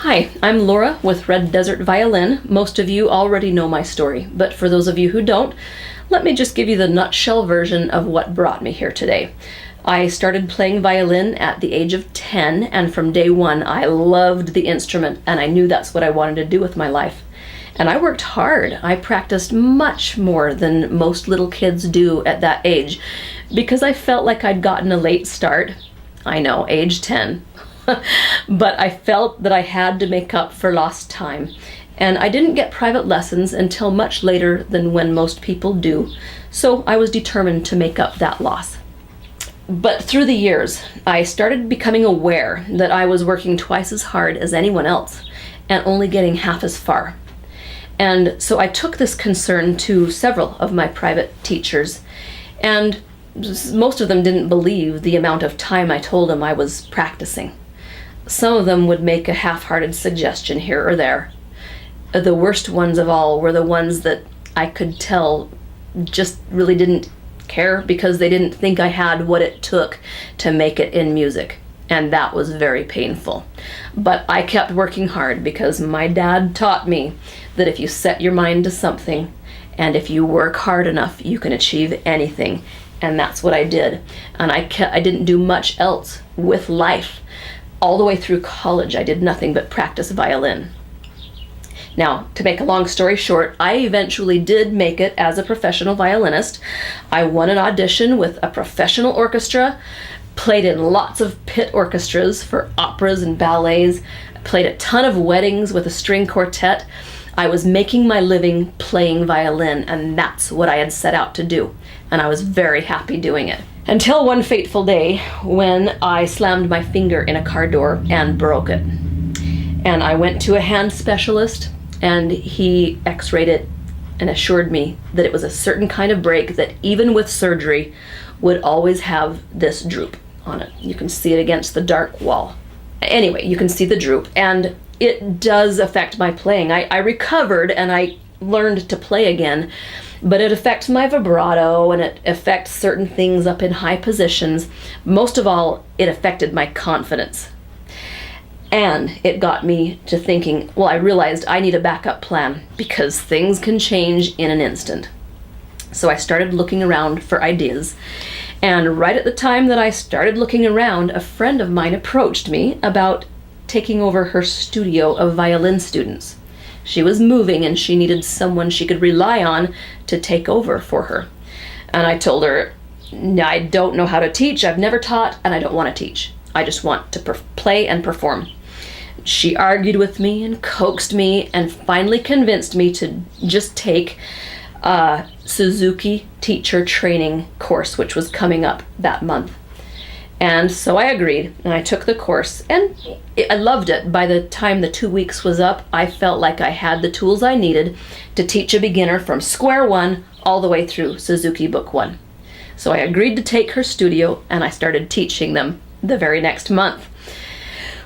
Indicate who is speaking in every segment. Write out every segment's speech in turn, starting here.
Speaker 1: Hi, I'm Laura with Red Desert Violin. Most of you already know my story, but for those of you who don't, let me just give you the nutshell version of what brought me here today. I started playing violin at the age of 10, and from day one I loved the instrument and I knew that's what I wanted to do with my life. And I worked hard. I practiced much more than most little kids do at that age because I felt like I'd gotten a late start. I know, age 10. But I felt that I had to make up for lost time. And I didn't get private lessons until much later than when most people do. So I was determined to make up that loss. But through the years, I started becoming aware that I was working twice as hard as anyone else and only getting half as far. And so I took this concern to several of my private teachers, and most of them didn't believe the amount of time I told them I was practicing. Some of them would make a half-hearted suggestion here or there. The worst ones of all were the ones that I could tell just really didn't care because they didn't think I had what it took to make it in music. And that was very painful. But I kept working hard because my dad taught me that if you set your mind to something and if you work hard enough, you can achieve anything. And that's what I did. And I didn't do much else with life. All the way through college, I did nothing but practice violin. Now, to make a long story short, I eventually did make it as a professional violinist. I won an audition with a professional orchestra, played in lots of pit orchestras for operas and ballets, played a ton of weddings with a string quartet. I was making my living playing violin, and that's what I had set out to do. And I was very happy doing it. Until one fateful day when I slammed my finger in a car door and broke it. And I went to a hand specialist and he x-rayed it and assured me that it was a certain kind of break that even with surgery would always have this droop on it. You can see it against the dark wall. Anyway, you can see the droop, and it does affect my playing. I recovered and I learned to play again, but it affects my vibrato and it affects certain things up in high positions. Most of all, it affected my confidence. And it got me to thinking, well, I realized I need a backup plan because things can change in an instant. So I started looking around for ideas. And right at the time that I started looking around, a friend of mine approached me about taking over her studio of violin students. She was moving and she needed someone she could rely on to take over for her. And I told her, I don't know how to teach, I've never taught, and I don't want to teach. I just want to play and perform. She argued with me and coaxed me and finally convinced me to just take a Suzuki teacher training course, which was coming up that month. And so I agreed, and I took the course, and I loved it. By the time the 2 weeks was up, I felt like I had the tools I needed to teach a beginner from square one all the way through Suzuki Book 1. So I agreed to take her studio, and I started teaching them the very next month.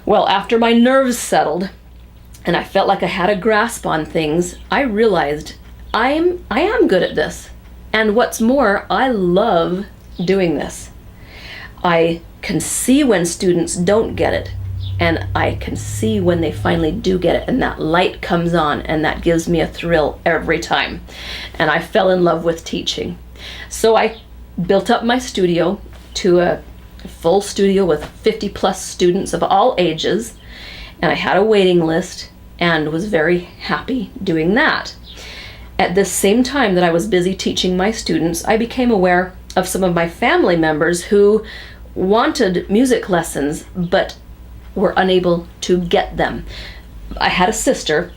Speaker 1: Well, after my nerves settled, and I felt like I had a grasp on things, I realized I am good at this. And what's more, I love doing this. I can see when students don't get it, and I can see when they finally do get it, and that light comes on, and that gives me a thrill every time. And I fell in love with teaching. So I built up my studio to a full studio with 50 plus students of all ages, and I had a waiting list and was very happy doing that. At the same time that I was busy teaching my students, I became aware of some of my family members who wanted music lessons but were unable to get them. I had a sister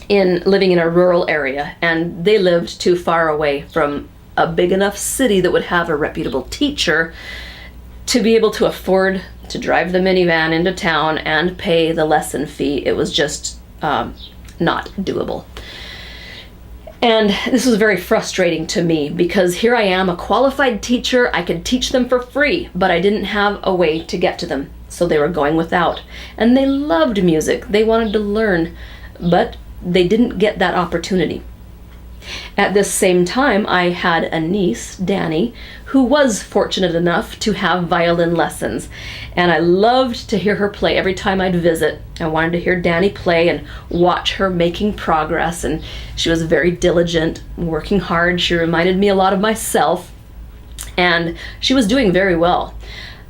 Speaker 1: living in a rural area, and they lived too far away from a big enough city that would have a reputable teacher to be able to afford to drive the minivan into town and pay the lesson fee. It was just not doable. And this was very frustrating to me because here I am, a qualified teacher. I could teach them for free, but I didn't have a way to get to them. So they were going without. And they loved music. They wanted to learn, but they didn't get that opportunity. At this same time, I had a niece, Danny, who was fortunate enough to have violin lessons. And I loved to hear her play every time I'd visit. I wanted to hear Danny play and watch her making progress. And she was very diligent, working hard. She reminded me a lot of myself. And she was doing very well.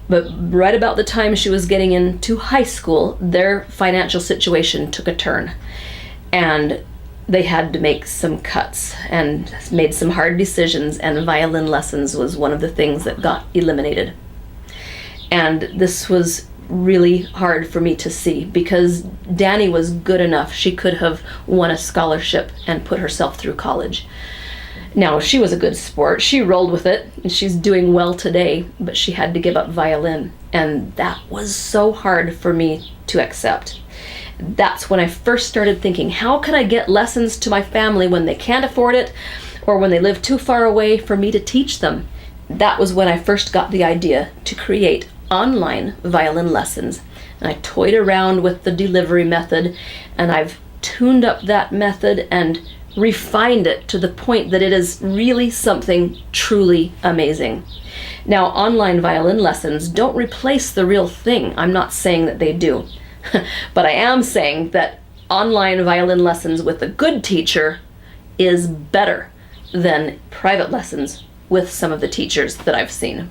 Speaker 1: But right about the time she was getting into high school, their financial situation took a turn. And they had to make some cuts and made some hard decisions, and violin lessons was one of the things that got eliminated. And this was really hard for me to see, because Danny was good enough. She could have won a scholarship and put herself through college. Now, she was a good sport. She rolled with it, and she's doing well today, but she had to give up violin, and that was so hard for me to accept. That's when I first started thinking, how can I get lessons to my family when they can't afford it, or when they live too far away for me to teach them? That was when I first got the idea to create online violin lessons. And I toyed around with the delivery method, and I've tuned up that method and refined it to the point that it is really something truly amazing. Now, online violin lessons don't replace the real thing. I'm not saying that they do. But I am saying that online violin lessons with a good teacher is better than private lessons with some of the teachers that I've seen.